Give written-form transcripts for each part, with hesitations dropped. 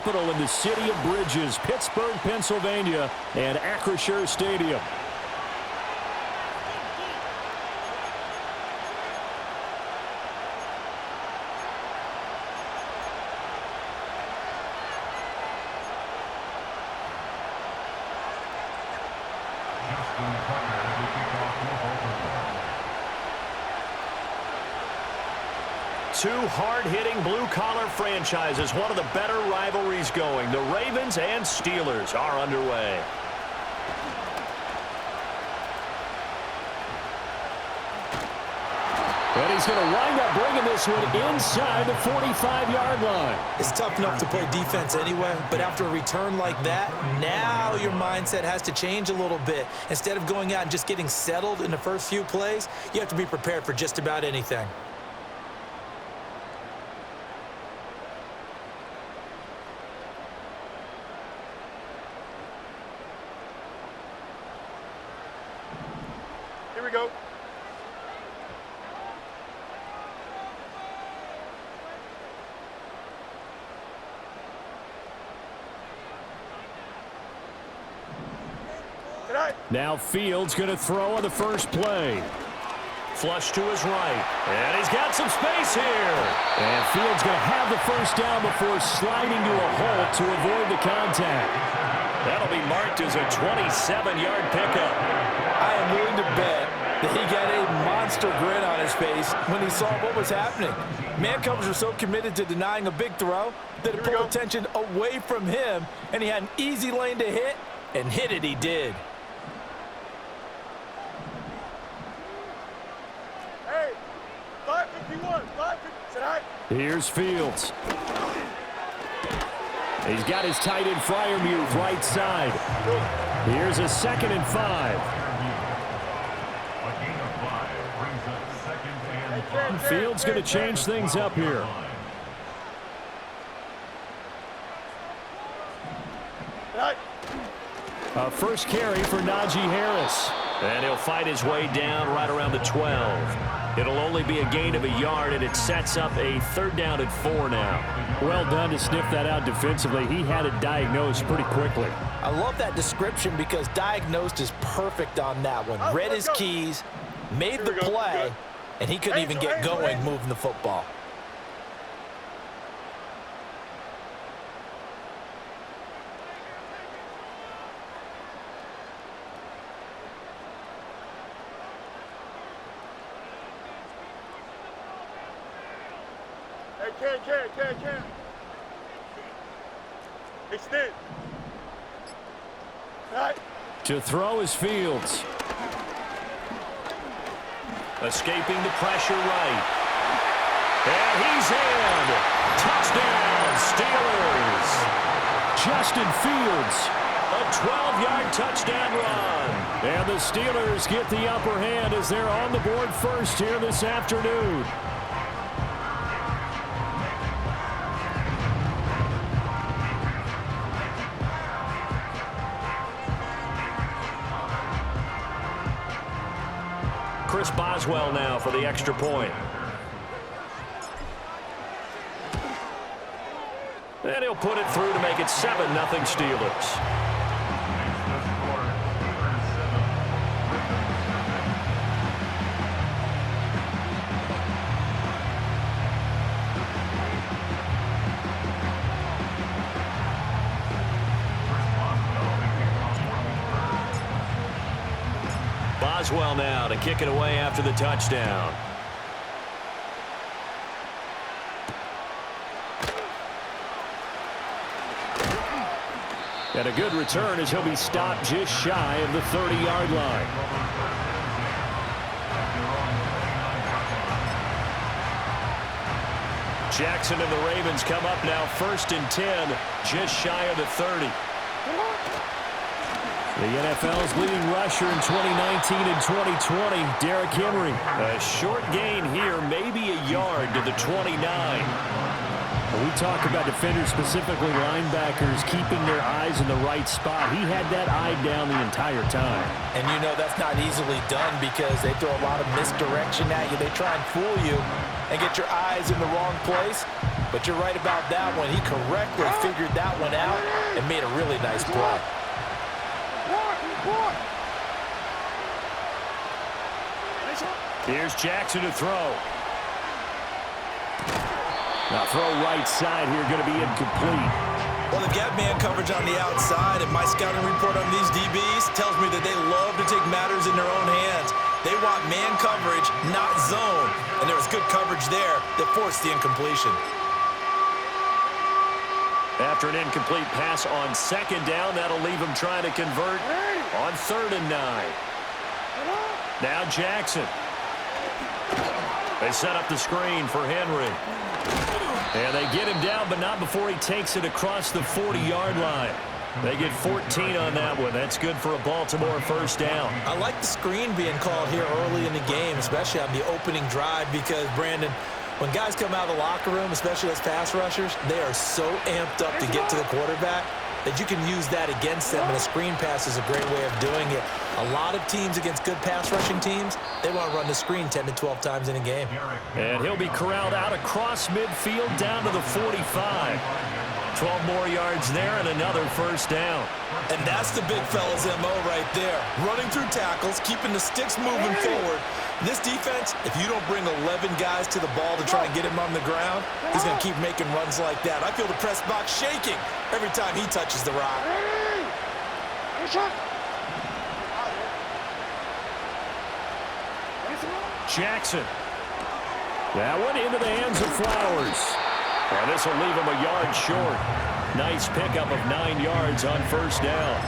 In the city of Bridges, Pittsburgh, Pennsylvania, and Acrisure Stadium. Two hard-hitting blue-collar franchises, one of the better rivalries going. The Ravens and Steelers are underway. And he's going to wind up bringing this one inside the 45-yard line. It's tough enough to play defense anyway, but after a return like that, now your mindset has to change a little bit. Instead of going out and just getting settled in the first few plays, you have to be prepared for just about anything. Here we go. Now Fields going to throw on the first play. Flush to his right. And he's got some space here. And Fields going to have the first down before sliding to a halt to avoid the contact. That'll be marked as a 27-yard pickup. I am willing to bet that he got a monster grin on his face when he saw what was happening. Man covers are so committed to denying a big throw that it pulled attention away from him, and he had an easy lane to hit, and hit it he did. Hey, 551, 550. Here's Fields. He's got his tight end Freiermuth right side. Here's a 2nd and 5. Fields going to change things up here. A first carry for Najee Harris. And he'll fight his way down right around the 12. It'll only be a gain of a yard, and it sets up a 3rd down and 4 now. Well done to sniff that out defensively. He had it diagnosed pretty quickly. I love that description because diagnosed is perfect on that one. Read his keys, made the play, and he couldn't even get going moving the football. Can't. Extend. Right. To throw is Fields. Escaping the pressure right. And he's in. Touchdown, Steelers. Justin Fields, a 12-yard touchdown run. And the Steelers get the upper hand as they're on the board first here this afternoon. Chris Boswell now for the extra point. And he'll put it through to make it 7-0 Steelers. Boswell now to kick it away after the touchdown. And a good return as he'll be stopped just shy of the 30-yard line. Jackson and the Ravens come up now 1st and 10, just shy of the 30. The NFL's leading rusher in 2019 and 2020, Derrick Henry. A short gain here, maybe a yard to the 29. When we talk about defenders, specifically linebackers, keeping their eyes in the right spot, he had that eye down the entire time. And you know that's not easily done because they throw a lot of misdirection at you. They try and fool you and get your eyes in the wrong place. But you're right about that one. He correctly figured that one out and made a really nice play. Here's Jackson to throw. Now throw right side here, going to be incomplete. Well, they've got man coverage on the outside, and my scouting report on these DBs tells me that they love to take matters in their own hands. They want man coverage, not zone. And there was good coverage there that forced the incompletion. After an incomplete pass on second down, that'll leave him trying to convert on 3rd and 9. Now Jackson. They set up the screen for Henry. And they get him down, but not before he takes it across the 40-yard line. They get 14 on that one. That's good for a Baltimore first down. I like the screen being called here early in the game, especially on the opening drive, because, Brandon, when guys come out of the locker room, especially as pass rushers, they are so amped up to get to the quarterback that you can use that against them, and a screen pass is a great way of doing it. A lot of teams against good pass rushing teams, they want to run the screen 10 to 12 times in a game. And he'll be corralled out across midfield down to the 45. 12 more yards there and another first down. And that's the big fella's MO right there. Running through tackles, keeping the sticks moving forward. This defense, if you don't bring 11 guys to the ball to try and get him on the ground, he's going to keep making runs like that. I feel the press box shaking every time he touches the rock. Jackson. That one into the hands of Flowers. And this will leave him a yard short. Nice pickup of 9 yards on first down.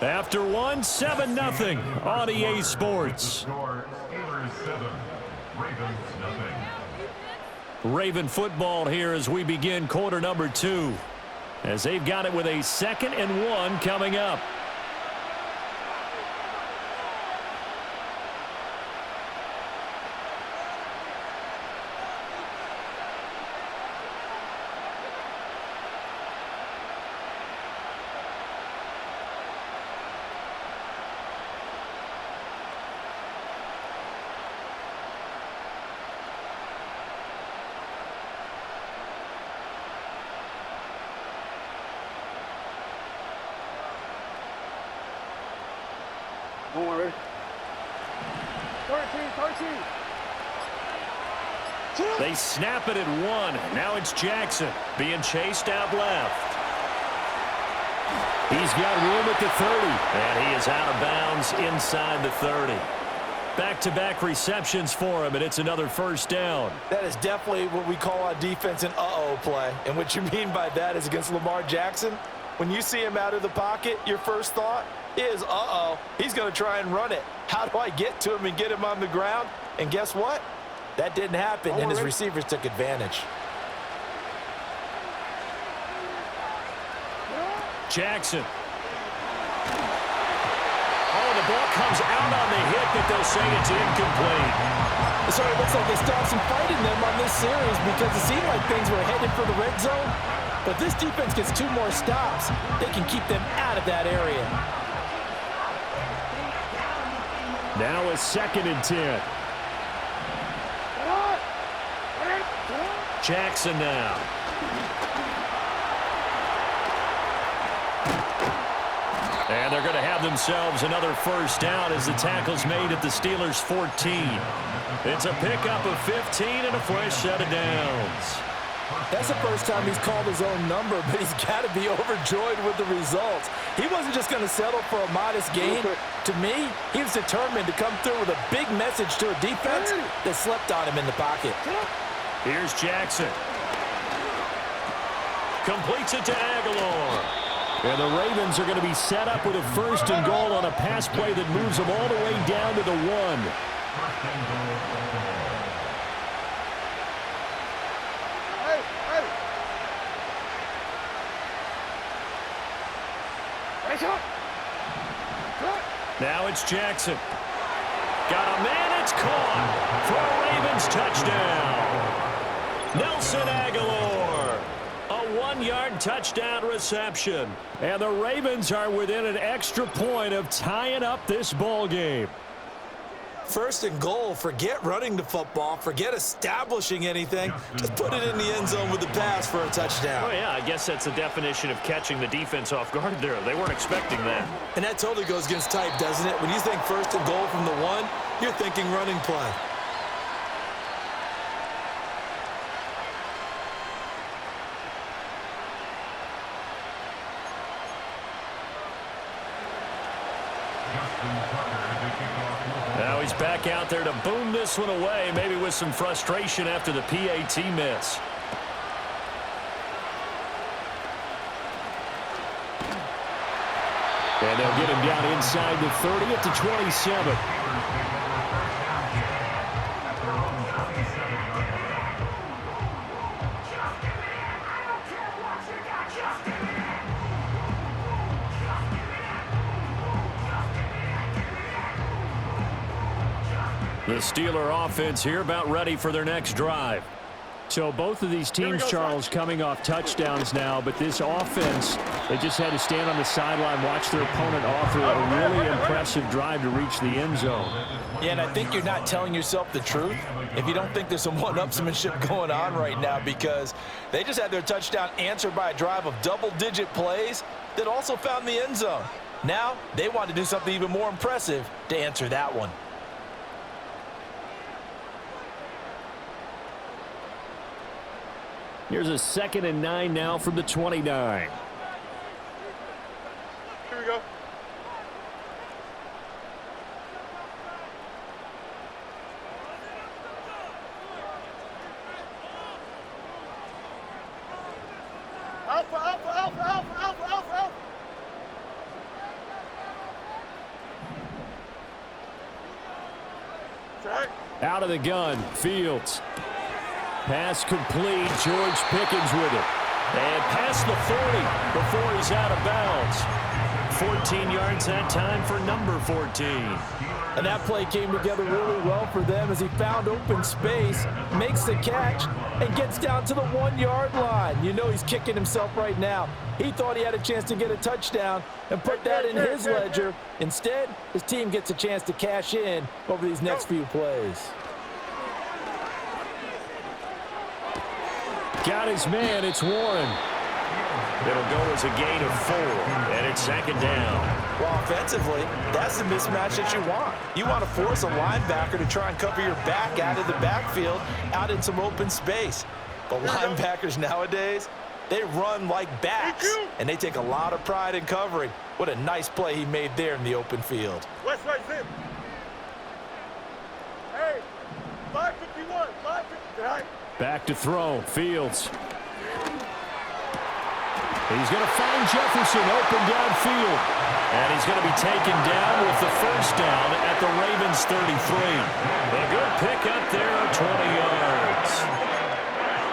After one, 7-0 on EA Sports. Raven football here as we begin quarter number 2. As they've got it with a 2nd and 1 coming up. Don't worry. 13. They snap it at 1. Now it's Jackson being chased out left. He's got room at the 30. And he is out of bounds inside the 30. Back-to-back receptions for him, and it's another first down. That is definitely what we call on defense an uh-oh play. And what you mean by that is against Lamar Jackson, when you see him out of the pocket, your first thought is, uh-oh, he's going to try and run it. How do I get to him and get him on the ground? And guess what? That didn't happen, and his receivers took advantage. Jackson. Oh, the ball comes out on the hit, but they'll say it's incomplete. So it looks like they still have some fight in them on this series because it seemed like things were headed for the red zone. But this defense gets 2 more stops. They can keep them out of that area. Now a 2nd and 10. Jackson now. And they're going to have themselves another first down as the tackle's made at the Steelers' 14. It's a pickup of 15 and a fresh set of downs. That's the first time he's called his own number, but he's got to be overjoyed with the results. He wasn't just going to settle for a modest gain. To me, he was determined to come through with a big message to a defense that slept on him in the pocket. Here's Jackson. Completes it to Aguilar. And the Ravens are going to be set up with a 1st and goal on a pass play that moves them all the way down to the 1. Now it's Jackson. Got a man, it's caught for a Ravens touchdown. Nelson Aguilar. A 1-yard touchdown reception. And the Ravens are within an extra point of tying up this ball game. First and goal, forget running the football, forget establishing anything. Just put it in the end zone with the pass for a touchdown. Oh, yeah, I guess that's the definition of catching the defense off guard there. They weren't expecting that. And that totally goes against type, doesn't it? When you think first and goal from the 1, you're thinking running play. Now he's back out there to boom this one away, maybe with some frustration after the PAT miss. And they'll get him down inside the 30 at the 27. The Steeler offense here about ready for their next drive. So both of these teams, Charles, coming off touchdowns now, but this offense, they just had to stand on the sideline, watch their opponent offer a really impressive drive to reach the end zone. Yeah, and I think you're not telling yourself the truth if you don't think there's some one-upsmanship going on right now, because they just had their touchdown answered by a drive of double-digit plays that also found the end zone. Now they want to do something even more impressive to answer that one. Here's a 2nd and 9 now from the 29. Here we go. Alpha, alpha, alpha, alpha, alpha, alpha, alpha. Right. Out of the gun, Fields. Pass complete, George Pickens with it. And past the 40 before he's out of bounds. 14 yards that time for number 14. And that play came together really well for them as he found open space, makes the catch, and gets down to the 1-yard line. You know he's kicking himself right now. He thought he had a chance to get a touchdown and put that in his ledger. Instead, his team gets a chance to cash in over these next few plays. Got his man, it's Warren. It'll go as a gain of 4, and it's 2nd down. Well, offensively, that's the mismatch that you want. You want to force a linebacker to try and cover your back out of the backfield, out in some open space. But linebackers nowadays, they run like backs, and they take a lot of pride in covering. What a nice play he made there in the open field. West right zip. Hey, 551, 550. Right. Back to throw, Fields. He's going to find Jefferson open downfield. And he's going to be taken down with the first down at the Ravens 33. A good pickup there of 20 yards.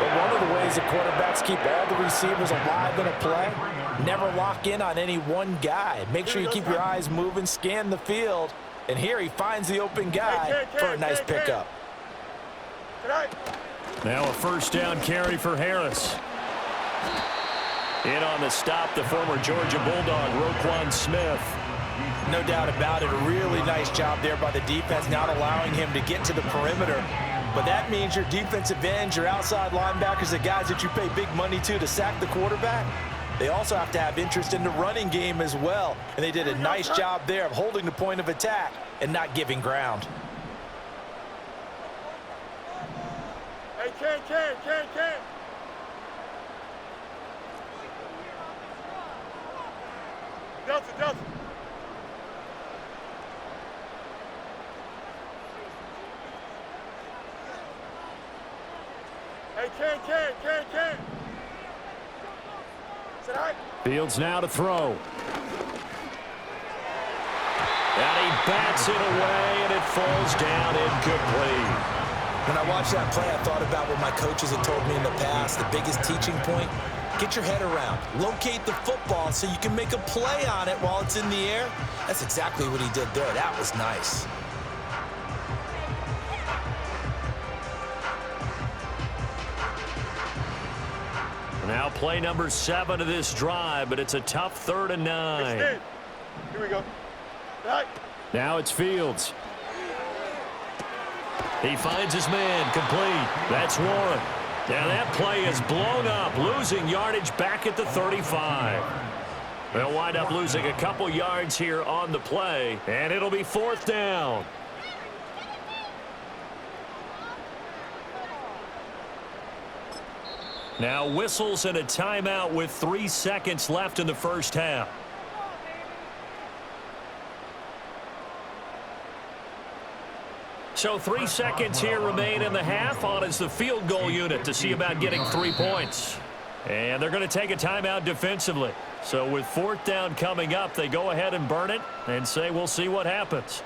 But one of the ways the quarterbacks keep all the receivers alive in a play, never lock in on any one guy. Make sure you keep your eyes moving, scan the field. And here he finds the open guy for a nice pickup. Now a first down carry for Harris. In on the stop, the former Georgia Bulldog, Roquan Smith. No doubt about it. A really nice job there by the defense, not allowing him to get to the perimeter. But that means your defensive ends, your outside linebackers, the guys that you pay big money to sack the quarterback, they also have to have interest in the running game as well. And they did a nice job there of holding the point of attack and not giving ground. Hey, can. Delta. Hey, can. Sit high. Fields now to throw. And he bats it away, and it falls down incomplete. When I watched that play, I thought about what my coaches had told me in the past. The biggest teaching point, get your head around. Locate the football so you can make a play on it while it's in the air. That's exactly what he did there. That was nice. Now Now play number 7 of this drive, but it's a tough 3rd and 9. Here we go. Right. Now it's Fields. He finds his man, complete. That's Warren. Now that play is blown up, losing yardage back at the 35. They'll wind up losing a couple yards here on the play, and it'll be 4th down. Now whistles and a timeout with 3 seconds left in the first half. So 3 seconds here remain in the half. On is the field goal unit to see about getting 3 points. And they're going to take a timeout defensively. So with 4th down coming up, they go ahead and burn it and say we'll see what happens.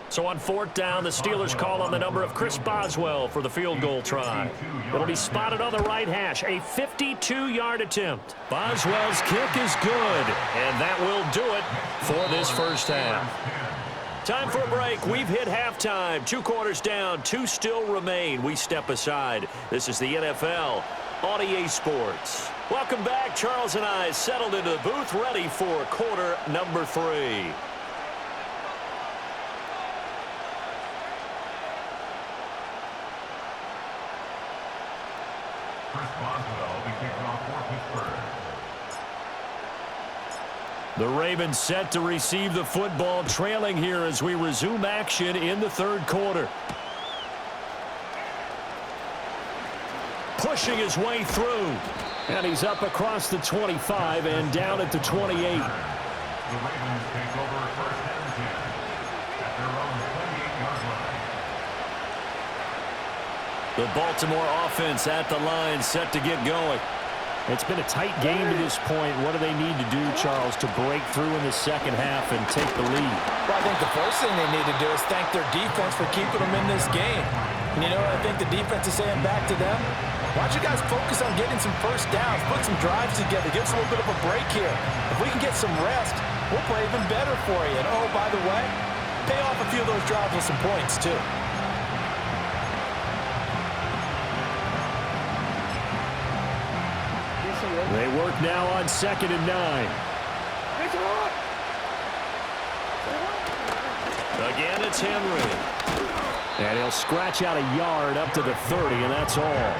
So on 4th down, the Steelers call on the number of Chris Boswell for the field goal try. It'll be spotted on the right hash, a 52-yard attempt. Boswell's kick is good, and that will do it for this first half. Time for a break. We've hit halftime. 2 quarters down, 2 still remain. We step aside. This is the NFL on EA Sports. Welcome back. Charles and I settled into the booth, ready for quarter number 3. The Ravens set to receive the football, trailing here as we resume action in the 3rd quarter. Pushing his way through. And he's up across the 25 and down at the 28. The Ravens take over 1st and 10 at their own 28-yard line. The Baltimore offense at the line, set to get going. It's been a tight game to this point. What do they need to do, Charles, to break through in the second half and take the lead? Well, I think the first thing they need to do is thank their defense for keeping them in this game. And you know what I think the defense is saying back to them? Why don't you guys focus on getting some first downs, put some drives together, give us a little bit of a break here. If we can get some rest, we'll play even better for you. And oh, by the way, pay off a few of those drives with some points, too. They work now on 2nd and 9. Again, it's Henry. And he'll scratch out a yard up to the 30, and that's all.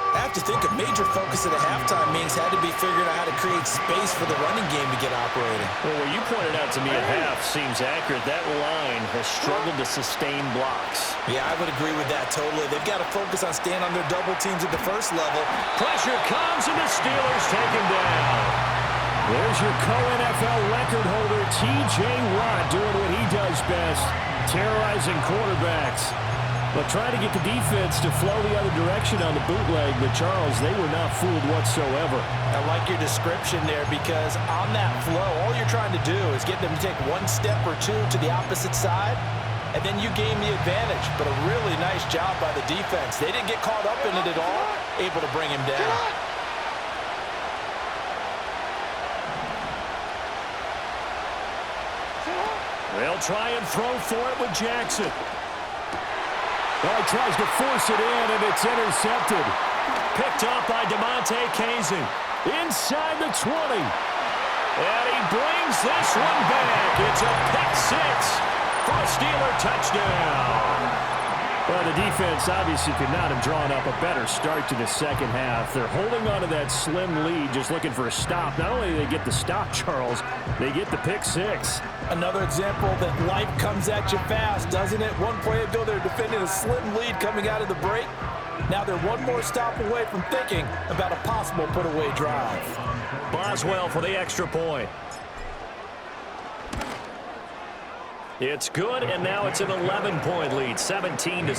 I have to think a major focus at the halftime means had to be figuring out how to create space for the running game to get operating. Well, what you pointed out to me at half seems accurate. That line has struggled to sustain blocks. Yeah, I would agree with that totally. They've got to focus on staying on their double teams at the first level. Pressure comes, and the Steelers take him down. There's your co-NFL record holder, T.J. Watt, doing what he does best, terrorizing quarterbacks. But trying to get the defense to flow the other direction on the bootleg. But, Charles, they were not fooled whatsoever. I like your description there because on that flow, all you're trying to do is get them to take 1 step or 2 to the opposite side, and then you gain the advantage. But a really nice job by the defense. They didn't get caught up in it at all, able to bring him down. They'll try and throw for it with Jackson. Well, he tries to force it in, and it's intercepted. Picked up by DeMonte Kazin. Inside the 20. And he brings this one back. It's a pick-6 for a Steeler touchdown. Well, the defense obviously could not have drawn up a better start to the second half. They're holding on to that slim lead, just looking for a stop. Not only do they get the stop, Charles, they get the pick-6. Another example that life comes at you fast, doesn't it? One play ago, they're defending a slim lead coming out of the break. Now they're one more stop away from thinking about a possible put-away drive. Boswell for the extra point. It's good, and now it's an 11-point lead, 17-6.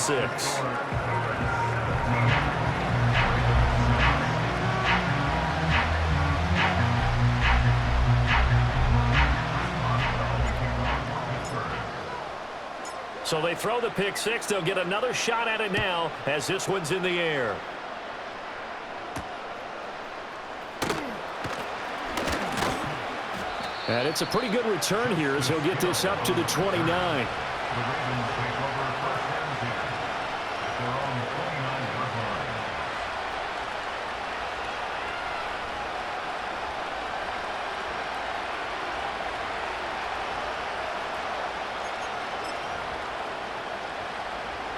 So they throw the pick-6. They'll get another shot at it now as this one's in the air. And it's a pretty good return here as he'll get this up to the 29. The Ravens take over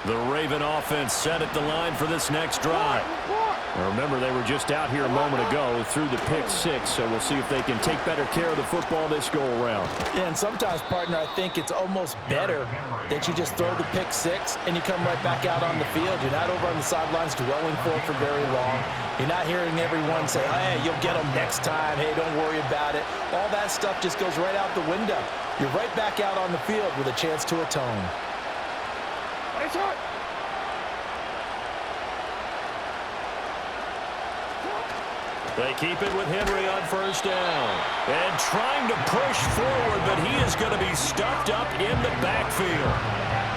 The Raven offense set at the line for this next drive. Now remember, they were just out here a moment ago through the pick six, so we'll see if they can take better care of the football this go-around. Yeah, and sometimes, partner, I think it's almost better that you just throw the pick six and you come right back out on the field. You're not over on the sidelines dwelling for very long. You're not hearing everyone say, hey, you'll get them next time. Hey, don't worry about it. All that stuff just goes right out the window. You're right back out on the field with a chance to atone. They keep it with Henry on first down. And trying to push forward, but he is going to be stuffed up in the backfield.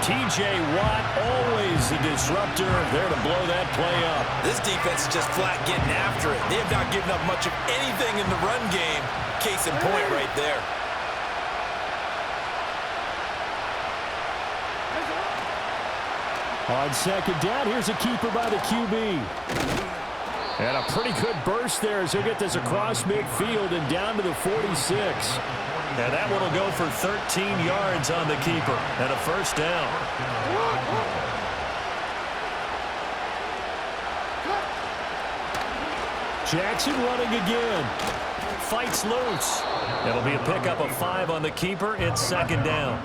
T.J. Watt, always the disruptor, there to blow that play up. This defense is just flat getting after it. They have not given up much of anything in the run game. Case in point right there. On second down, here's a keeper by the QB. And a pretty good burst there as he'll get this across midfield and down to the 46. And that one will go for 13 yards on the keeper and a first down. Jackson running again. Fights loose. It'll be a pickup of 5 on the keeper. It's second down.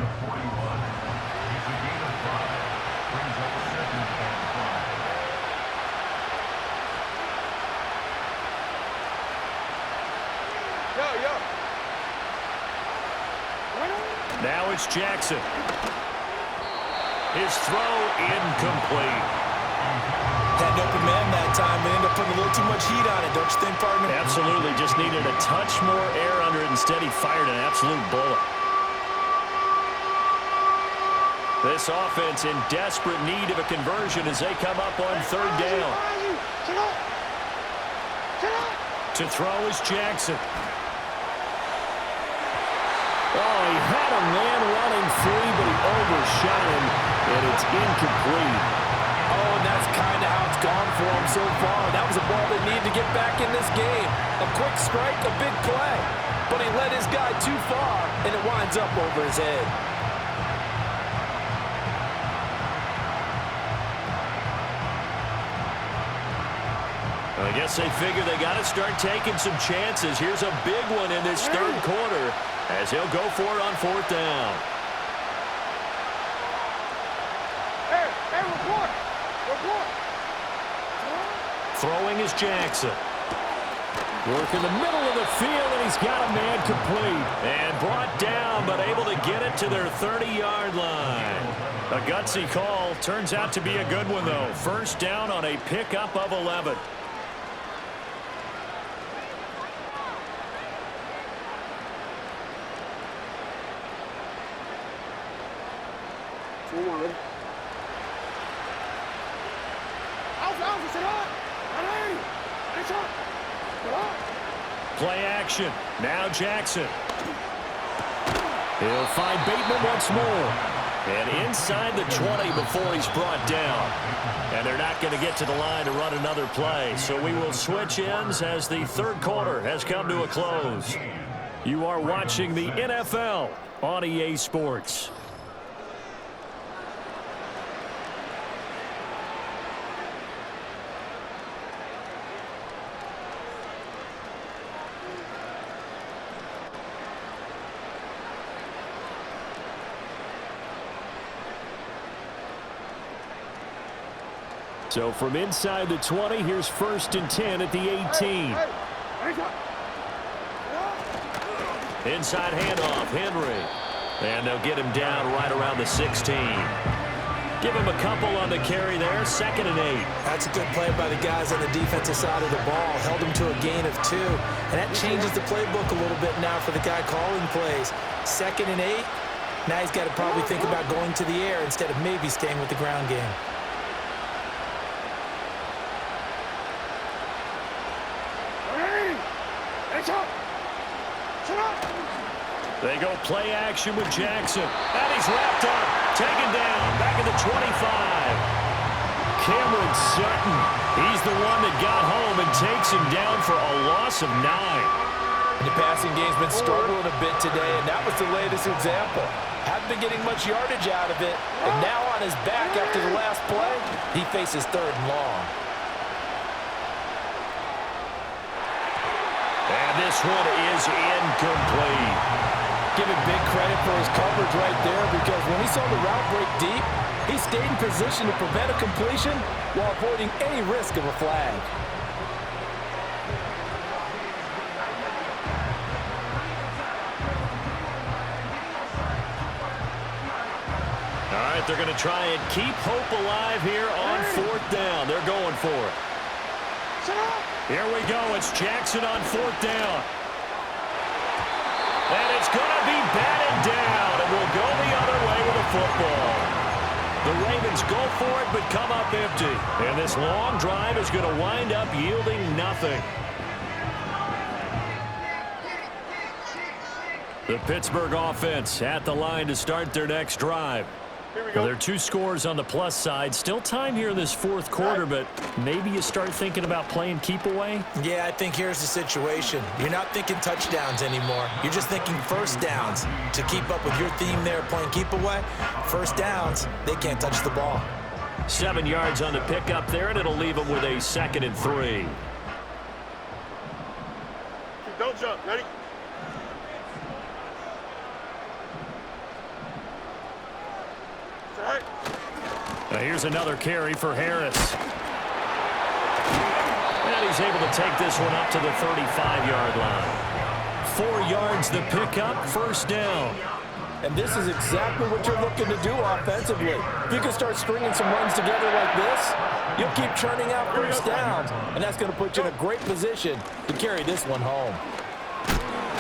Now it's Jackson. His throw incomplete. Had an open man that time and ended up putting a little too much heat on it, don't you think, partner? Absolutely. Just needed a touch more air under it. Instead, he fired an absolute bullet. This offense in desperate need of a conversion as they come up on third down. To throw is Jackson. Oh, he had a man running free, but he overshot him, and it's incomplete. Oh, and that's kind of how it's gone for him so far. That was a ball they need to get back in this game. A quick strike, a big play. But he led his guy too far, and it winds up over his head. I guess they figure they got to start taking some chances. Here's a big one in this third quarter as he'll go for it on fourth down. Throwing is Jackson. Work in the middle of the field, and he's got a man complete. And brought down, but able to get it to their 30-yard line. A gutsy call. Turns out to be a good one, though. First down on a pickup of 11. Play action. Now Jackson. He'll find Bateman once more. And inside the 20 before he's brought down. And they're not going to get to the line to run another play. So we will switch ends as the third quarter has come to a close. You are watching the NFL on EA Sports. So from inside the 20, here's first and 10 at the 18. Inside handoff, Henry. And they'll get him down right around the 16. Give him a couple on the carry there, 2nd and 8. That's a good play by the guys on the defensive side of the ball. Held him to a gain of 2. And that changes the playbook a little bit now for the guy calling plays. 2nd and 8. Now he's got to probably think about going to the air instead of maybe staying with the ground game. They go play action with Jackson. And he's wrapped up. Taken down. Back at the 25. Cameron Sutton. He's the one that got home and takes him down for a loss of 9. And the passing game's been struggling a bit today, and that was the latest example. Hasn't been getting much yardage out of it. And now on his back after the last play, he faces 3rd and long. And this one is incomplete. Give him big credit for his coverage right there, because when he saw the route break deep, he stayed in position to prevent a completion while avoiding any risk of a flag. All right, they're going to try and keep hope alive here on 4th down. They're going for it. Here we go. It's Jackson on 4th down. And it's going to be batted down, and we'll go the other way with the football. The Ravens go for it, but come up empty. And this long drive is going to wind up yielding nothing. The Pittsburgh offense at the line to start their next drive. Here we go. There are 2 scores on the plus side. Still time here in this 4th quarter, but maybe you start thinking about playing keep away? Yeah, I think here's the situation. You're not thinking touchdowns anymore. You're just thinking first downs. To keep up with your theme there, playing keep away, first downs, they can't touch the ball. 7 yards on the pickup there, and it'll leave them with a 2nd and 3. Don't jump. Ready? All right. Now here's another carry for Harris. And he's able to take this one up to the 35-yard line. 4 yards the pickup, 1st down. And this is exactly what you're looking to do offensively. If you can start stringing some runs together like this, you'll keep churning out first downs, and that's going to put you in a great position to carry this one home.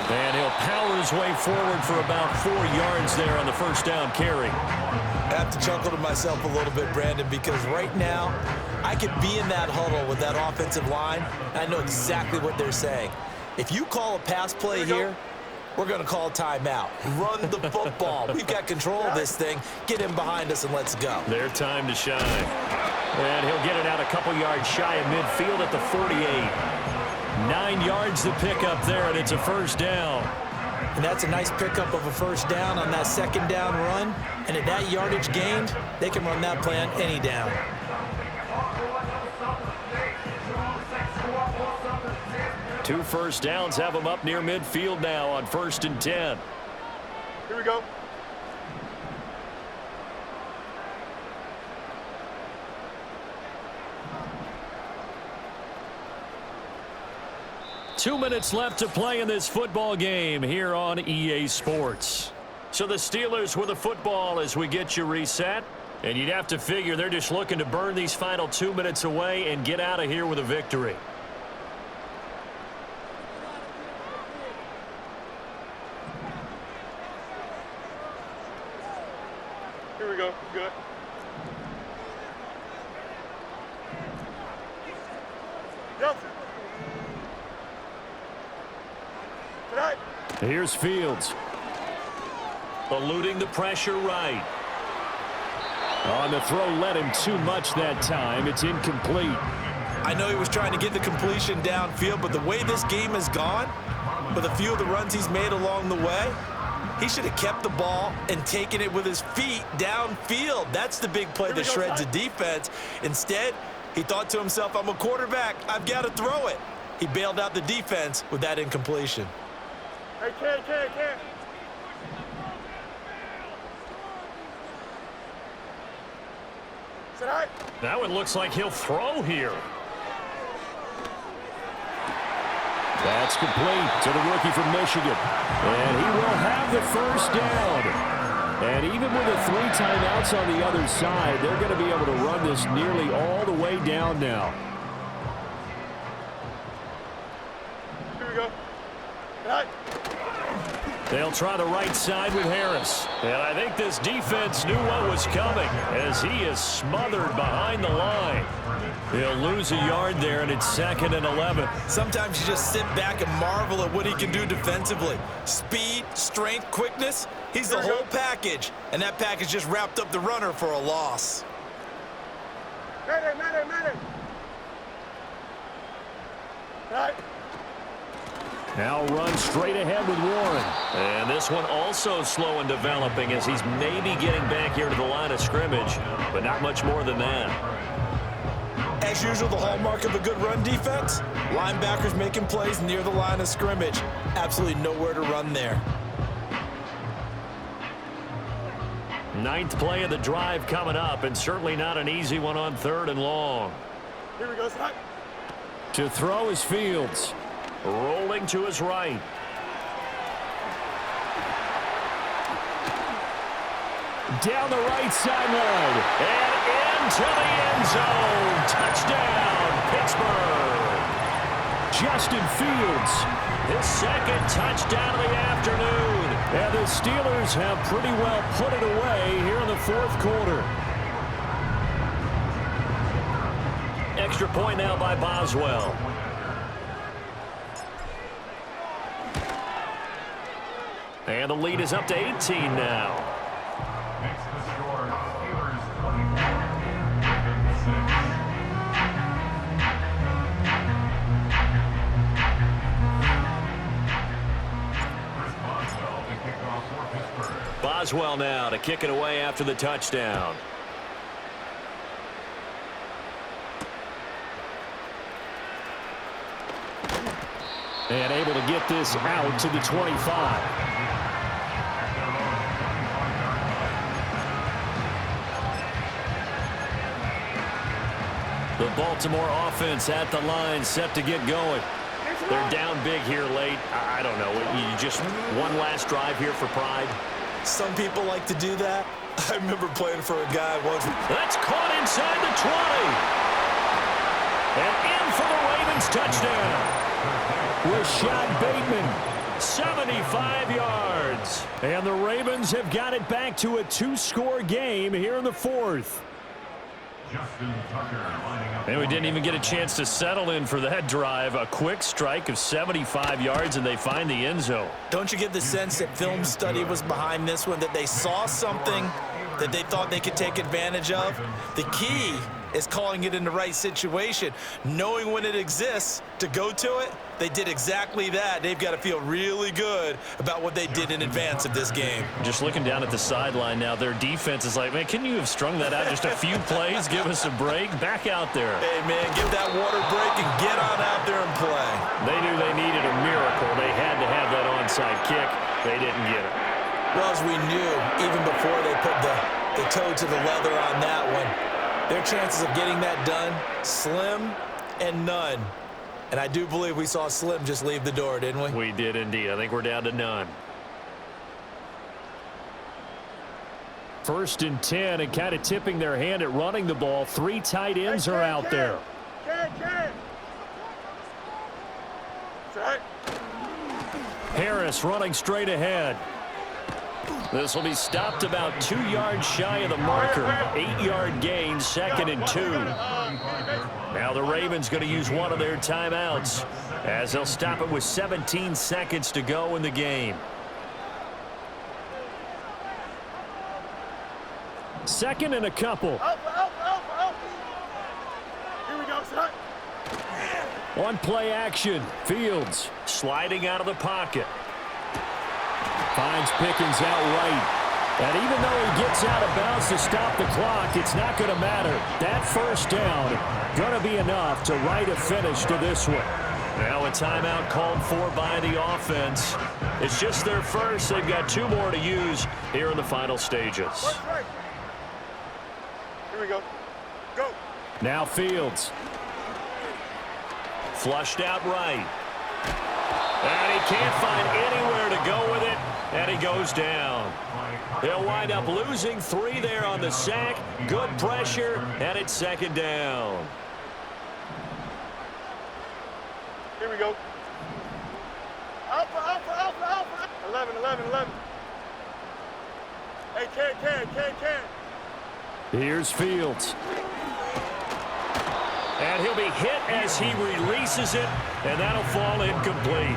And he'll power his way forward for about 4 yards there on the 1st down carry. I have to chuckle to myself a little bit, Brandon, because right now I could be in that huddle with that offensive line, and I know exactly what they're saying. If you call a pass play here, we're going to call a timeout. Run the football. We've got control of this thing. Get him behind us and let's go. Their time to shine. And he'll get it out a couple yards shy of midfield at the 48. 9 yards to pick up there, and it's a 1st down. And that's a nice pickup of a 1st down on that 2nd down run. And at that yardage gained, they can run that play on any down. Two 1st downs have them up near midfield now on 1st and 10. Here we go. Two minutes left to play in this football game here on EA Sports. So the Steelers with the football as we get you reset. And you'd have to figure they're just looking to burn these final 2 minutes away and get out of here with a victory. Here we go. Good. Johnson. Tonight. Here's Fields. Eluding the pressure right. On the throw, led him too much that time. It's incomplete. I know he was trying to get the completion downfield, but the way this game has gone, with a few of the runs he's made along the way, he should have kept the ball and taken it with his feet downfield. That's the big play that shreds a defense. Instead, he thought to himself, I'm a quarterback. I've got to throw it. He bailed out the defense with that incompletion. Hey, Ken. Tonight. That one looks like he'll throw here. That's complete to the rookie from Michigan. And he will have the 1st down. And even with the 3 timeouts on the other side, they're going to be able to run this nearly all the way down now. Here we go. Tonight. They'll try the right side with Harris. And I think this defense knew what was coming as he is smothered behind the line. He'll lose a yard there, and it's 2nd and 11. Sometimes you just sit back and marvel at what he can do defensively. Speed, strength, quickness, he's the whole package. And that package just wrapped up the runner for a loss. Ready. Tonight. Now run straight ahead with Warren. And this one also slow in developing as he's maybe getting back here to the line of scrimmage, but not much more than that. As usual, the hallmark of a good run defense, linebackers making plays near the line of scrimmage. Absolutely nowhere to run there. Ninth play of the drive coming up, and certainly not an easy one on 3rd and long. Here we go, son. To throw is Fields. Rolling to his right. Down the right sideline. And into the end zone. Touchdown, Pittsburgh. Justin Fields. His 2nd touchdown of the afternoon. And the Steelers have pretty well put it away here in the 4th quarter. Extra point now by Boswell. And the lead is up to 18 now. Makes the score Steelers 24, Ravens 6. Chris Boswell to kick off for Pittsburgh. Boswell now to kick it away after the touchdown. And able to get this out to the 25. The Baltimore offense at the line, set to get going. They're down big here late. I don't know. You just one last drive here for pride. Some people like to do that. I remember playing for a guy once. That's caught inside the 20. And in for the Ravens touchdown. Rashad Bateman. 75 yards. And the Ravens have got it back to a 2-score game here in the 4th. Justin Tucker lining up. And we didn't even get a chance to settle in for that drive. A quick strike of 75 yards, and they find the end zone. Don't you get the sense that film study was behind this one, that they saw something that they thought they could take advantage of? The key is calling it in the right situation, knowing when it exists to go to it. They did exactly that. They've got to feel really good about what they did in advance of this game. Just looking down at the sideline now, their defense is like, man, can you have strung that out just a few plays? Give us a break. Back out there. Hey, man, give that water break and get on out there and play. They knew they needed a miracle. They had to have that onside kick. They didn't get it. Well, as we knew, even before they put the toe to the leather on that one, their chances of getting that done, slim and none. And I do believe we saw Slim just leave the door, didn't we? We did indeed. I think we're down to none. 1st and 10, and kind of tipping their hand at running the ball. 3 tight ends are out there. Ken. Right. Harris running straight ahead. This will be stopped about 2 yards shy of the marker. 8-yard gain, 2nd and 2. Now the Ravens going to use one of their timeouts as they'll stop it with 17 seconds to go in the game. 2nd and a couple. Alpha. Here we go, son. On play action, Fields. Sliding out of the pocket. Finds Pickens out right. And even though he gets out of bounds to stop the clock, it's not going to matter. That 1st down going to be enough to write a finish to this one. Now a timeout called for by the offense. It's just their first. They've got 2 more to use here in the final stages. Right. Here we go. Go. Now Fields. Flushed out right. And he can't find anywhere to go with it, and he goes down. He'll wind up losing 3 there on the sack. Good pressure, and it's 2nd down. Here we go. Alpha. 11. Hey, Ken. Here's Fields. And he'll be hit as he releases it, and that'll fall incomplete.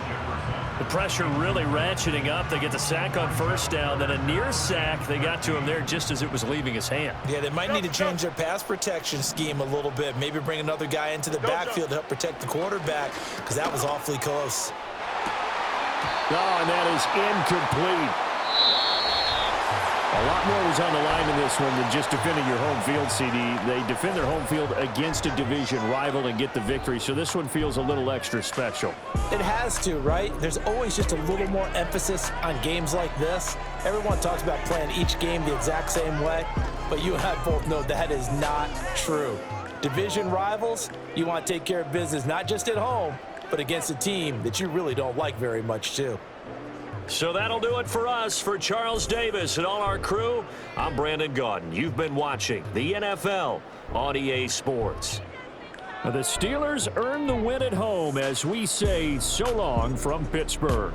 The pressure really ratcheting up. They get the sack on 1st down, then a near sack. They got to him there just as it was leaving his hand. Yeah, they might need to change their pass protection scheme a little bit. Maybe bring another guy into the backfield to help protect the quarterback, because that was awfully close. Oh, and that is incomplete. A lot more was on the line in this one than just defending your home field, CD. They defend their home field against a division rival and get the victory, so this one feels a little extra special. It has to, right? There's always just a little more emphasis on games like this. Everyone talks about playing each game the exact same way, but you and I both know that is not true. Division rivals, you want to take care of business not just at home, but against a team that you really don't like very much, too. So that'll do it for us. For Charles Davis and all our crew, I'm Brandon Gaudin. You've been watching the NFL on EA Sports. The Steelers earn the win at home as we say so long from Pittsburgh.